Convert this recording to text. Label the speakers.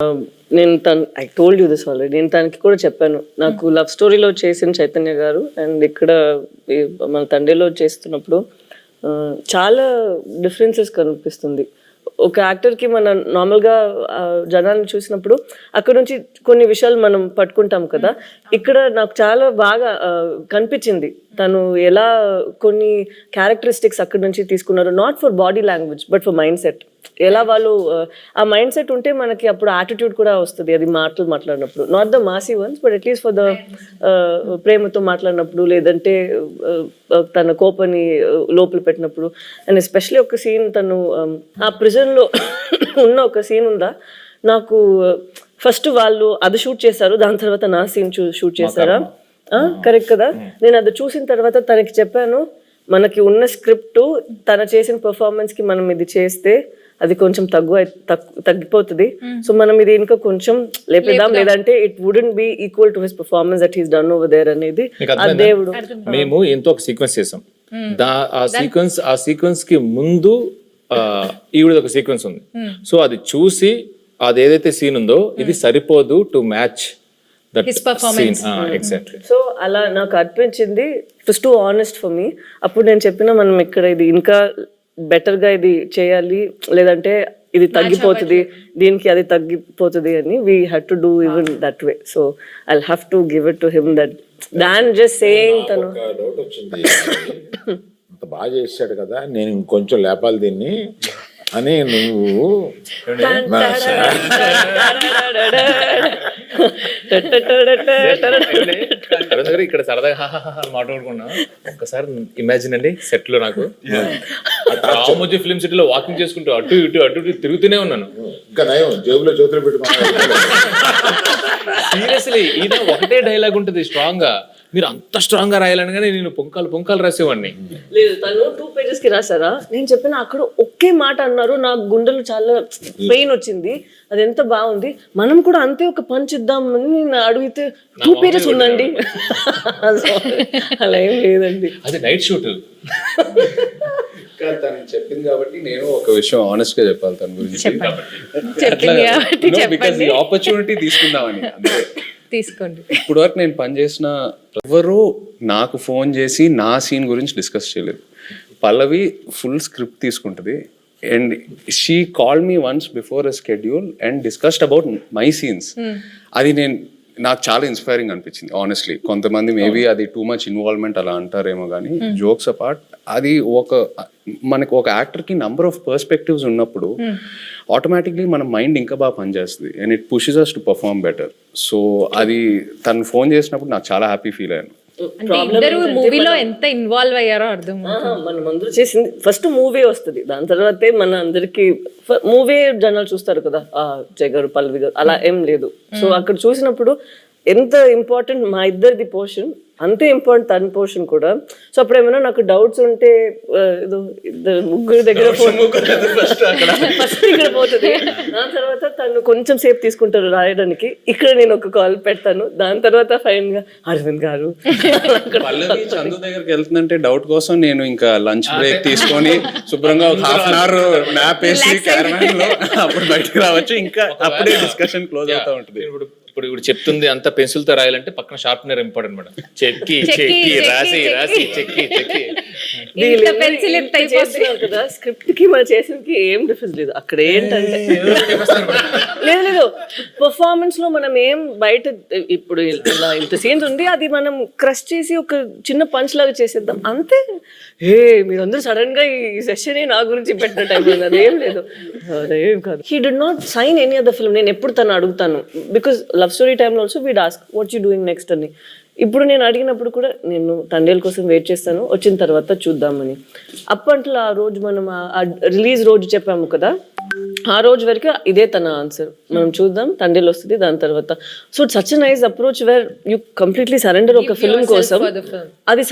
Speaker 1: నేను I told you this already, నేను తనకి కూడా చెప్పాను, నాకు లవ్ స్టోరీలో చేసిన చైతన్య గారు అండ్ ఇక్కడ మన తండ్రిలో చేస్తున్నప్పుడు చాలా డిఫరెన్సెస్ కనిపిస్తుంది. ఒక యాక్టర్కి మన నార్మల్గా జనాన్ని చూసినప్పుడు అక్కడ నుంచి కొన్ని విషయాలు మనం పట్టుకుంటాం కదా, ఇక్కడ నాకు చాలా బాగా కనిపించింది తను ఎలా కొన్ని క్యారెక్టరిస్టిక్స్ అక్కడ నుంచి తీసుకున్నారు. Not for body language but for mind set. ఎలా వాళ్ళు ఆ మైండ్ సెట్ ఉంటే మనకి అప్పుడు యాటిట్యూడ్ కూడా వస్తుంది. అది మాట్లాడినప్పుడు not the Masih once but at least for the ప్రేమతో మాట్లాడినప్పుడు, లేదంటే తన కోపాన్ని లోపల పెట్టినప్పుడు. అండ్ ఎస్పెషలీ ఒక సీన్ తను ఆ ప్రిజన్లో ఉన్న ఒక సీన్ ఉందా, నాకు ఫస్ట్ వాళ్ళు అది షూట్ చేశారు, దాని తర్వాత నా సీన్ షూట్ చేశారా, కరెక్ట్ కదా. నేను అది చూసిన తర్వాత తనకి చెప్పాను, మనకి ఉన్న స్క్రిప్ట్ తన చేసిన పర్ఫార్మెన్స్కి మనం ఇది చేస్తే అది కొంచెం తగ్గిపోతుంది. సో మనం ఇది ఇంకా కొంచెం లేపేద్దాం, లేదంటే it wouldn't be equal to his performance that he's done over there అనేది ఆ దేవుడు.
Speaker 2: మేము ఎంతో ఒక సీక్వెన్స్ చేసాం, ఆ సీక్వెన్స్ కి ముందు ఈవిడ ఒక సీక్వెన్స్ ఉంది. సో అది చూసి అది ఏదైతే సీన్ ఉందో ఇది సరిపోదు to match that scene. Exactly.
Speaker 1: So అలా నాకు అనిపించింది, it was to honest for me. అప్పుడు నేను చెప్పిన మనం ఇక్కడ ఇది ఇంకా బెటర్ గా ఇది చేయాలి, లేదంటే ఇది తగ్గిపోతుంది, దీనికి అది తగ్గిపోతుంది అని. We had to do even that way. So I'll have to give it to him that than just saying. తను
Speaker 3: డౌట్ వచ్చింది, అంత బాగా చేశాడు కదా, నేను ఇంకొంచెం లేపాలి దీన్ని అని నువ్వు
Speaker 2: ఇక్కడ సరదాగా మాట్లాడుకున్నాం. ఒక్కసారి ఇమాజిన్ అండి, సెట్ లో నాకు రామోజీ ఫిల్మ్ సిటీలో వాకింగ్ చేసుకుంటూ అటు ఇటు తిరుగుతూనే ఉన్నాను.
Speaker 3: ఇంకా నయం జేబులో చేతులు పెట్టుకున్నాను.
Speaker 2: సీరియస్లీ ఈయన ఒకటే డైలాగ్ ఉంటుంది స్ట్రాంగ్ గా, మీరు అంత స్ట్రాంగ్ గా రాయాలని కానీ నేను పొంకాలు రాసేవాడిని.
Speaker 1: లేదు, తను 2 pages కి రాసారా, నేను చెప్పిన అక్కడ ఒకే మాట అన్నారు, నాకు గుండెలు చాలా పెయిన్ వచ్చింది. అది ఎంత బాగుంది, మనం కూడా అంతే ఒక పంచ్ ఇద్దామని నేను అడిగితే 2 pages ఉందండి. అలా ఏం లేదండి,
Speaker 2: అది నైట్ షూట్.
Speaker 4: తను చెప్పింది కాబట్టి నేను ఒక విషయం ఆనెస్ట్ గా చెప్పాలి తన గురించి. బికాస్ ఈ ఆపర్చునిటీ తీసుకుందామని
Speaker 5: తీసుకోండి.
Speaker 4: ఇప్పుడు వరకు నేను పనిచేసిన ఎవరు నాకు ఫోన్ చేసి నా సీన్ గురించి డిస్కస్ చేయలేదు. పల్లవి ఫుల్ స్క్రిప్ట్ తీసుకుంటుంది and she call me once before a schedule and discussed about my scenes. అది నాకు చాలా ఇన్స్పైరింగ్ అనిపించింది ఆనెస్ట్లీ. కొంతమంది మేబీ అది టూ మచ్ ఇన్వాల్వ్మెంట్ అలా అంటారేమో కానీ జోక్స్ అపార్ట్, అది మనకు ఒక యాక్టర్కి నంబర్ ఆఫ్ పర్స్పెక్టివ్స్ ఉన్నప్పుడు ఆటోమేటిక్లీ మన మైండ్ ఇంకా బాగా పనిచేస్తుంది and it pushes us to perform better. So అది తను ఫోన్ చేసినప్పుడు నాకు చాలా హ్యాపీ ఫీల్ అయ్యాను.
Speaker 5: మూవీలో ఎంత ఇన్వాల్వ్ అయ్యారో అర్థం.
Speaker 1: మనం అందరూ చేసింది ఫస్ట్ మూవీ వస్తుంది, దాని తర్వాతే మన అందరికి మూవీ జనాలు చూస్తారు కదా, జయ గారు పల్లవి గారు అలా ఏం లేదు. సో అక్కడ చూసినప్పుడు ఎంత ఇంపార్టెంట్ మా ఇద్దరిది పోర్షన్, అంతే ఇంపార్టెంట్ తన పోర్షన్ కూడా. సో అప్పుడు ఏమైనా నాకు డౌట్స్ ఉంటే ముగ్గురు దగ్గర ఫస్ట్ ఇక్కడ పోతుంది, దాని తర్వాత తను కొంచెం సేపు తీసుకుంటారు రాయడానికి, ఇక్కడ నేను ఒక కాల్ పెడతాను, దాని తర్వాత ఫైన్ గా అరవింద్ గారు.
Speaker 4: పల్లవి చందు దగ్గరికి వెళ్తుందంటే డౌట్ కోసం నేను ఇంకా లంచ్ బ్రేక్ తీసుకొని శుభ్రంగా ఒక హాఫ్ అన్ అవర్ న్యాప్ వేసి క్యారవాన్ లో అప్పుడు బయటకు రావచ్చు, ఇంకా అప్పుడే డిస్కషన్ క్లోజ్ అవుతా ఉంటుంది.
Speaker 2: ఇప్పుడు చెప్తుంది అంత పెన్సిల్ తో రాయాలంటే పక్కన షార్ప్నర్ ఇంపార్టెంట్ మేడం. చెక్కి రాసి చెక్కి
Speaker 1: కదా, స్క్రిప్ట్ కి మన చేసినకి ఏం డిఫరెన్స్ లేదు. అక్కడ ఏంటంటే లేదు పర్ఫార్మెన్స్ లో మనం ఏం బయట ఇప్పుడు ఇలా ఇంత సీన్స్ ఉంది, అది మనం క్రష్ చేసి ఒక చిన్న పంచ్ లాగా చేసేద్దాం అంతే. మీరందరూ సడన్ గా ఈ సెషన్ నా గురించి పెట్టిన టైం అదేం లేదు, అదేం కాదు. He did not sign any other film. నేను ఎప్పుడు తను అడుగుతాను, బికాస్ లవ్ స్టోరీ టైంలో also we'd ask what you doing next అని. ఇప్పుడు నేను అడిగినప్పుడు కూడా నేను తండ్రిల కోసం వెయిట్ చేస్తాను, వచ్చిన తర్వాత చూద్దామని. అప్పట్లో ఆ రోజు మనం ఆ రిలీజ్ రోజు చెప్పాము కదా, ఆ రోజు వరకు ఇదే తన ఆన్సర్, మనం చూద్దాం తండ్రిలు వస్తుంది దాని తర్వాత. So such nice approach where you completely surrender ఒక ఫిల్మ్ కోసం. అది